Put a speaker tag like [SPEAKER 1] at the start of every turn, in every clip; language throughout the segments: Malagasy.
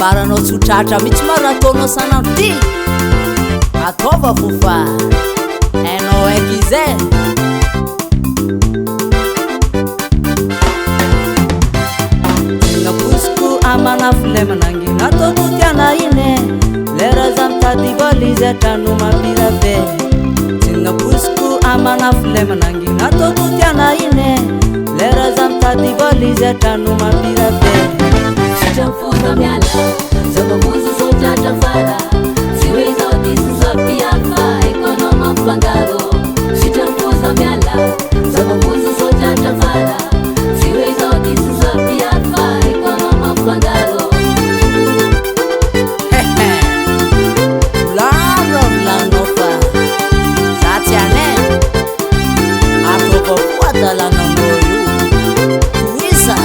[SPEAKER 1] ambaranao tsotratra mihitsy maro ataonao sanandro ty ataova fofa hainao aiky izay naposiko amana flemme nangina ataoko tiana ine lera za mitady vola izy atrano mapira be naposiko amana flemme nangina ataoko tiana ine lera za mitady vola izy atrano mapira be
[SPEAKER 2] Futa miala, zama muzi sotratra fara siweza odisi zapiafa ekonoma mfangaro Shitafuza miala, zama muzi sotratra fara siweza odisi zapiafa ekonoma mfangaro
[SPEAKER 1] Lano fa Zati ane Atoko fuata lano noyu Wisa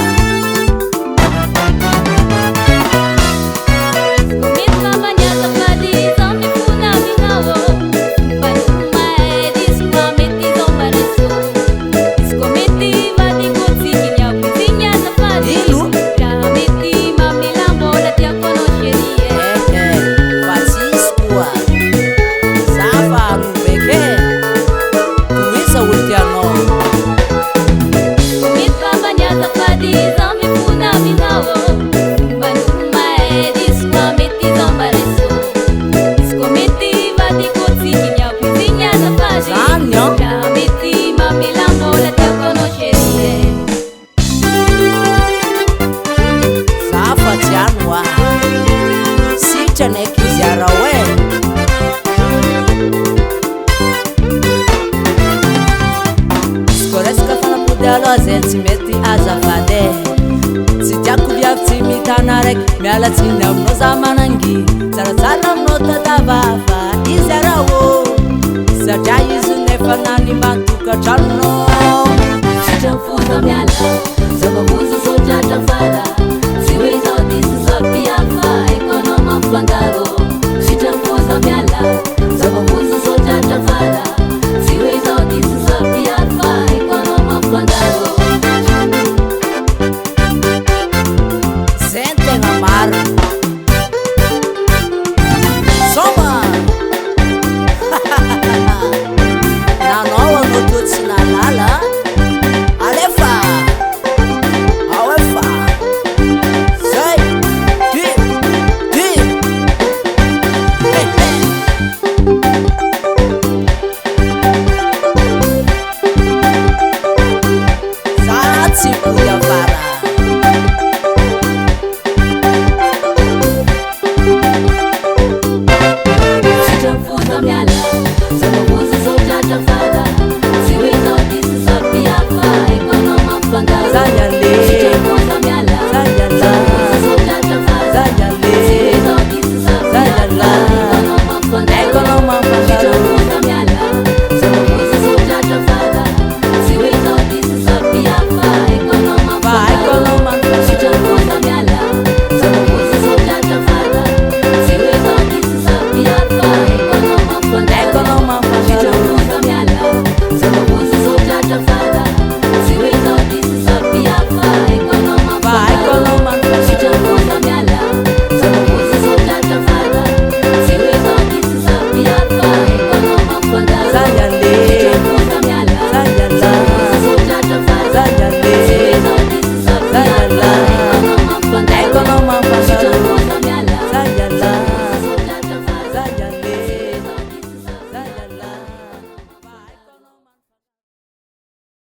[SPEAKER 1] Zenzi meti azafade Sitiaku viavti mitanarek Miala tina mno zamanangi Zara mno tatabafa Izarawo Saja izu nefanani matuka chano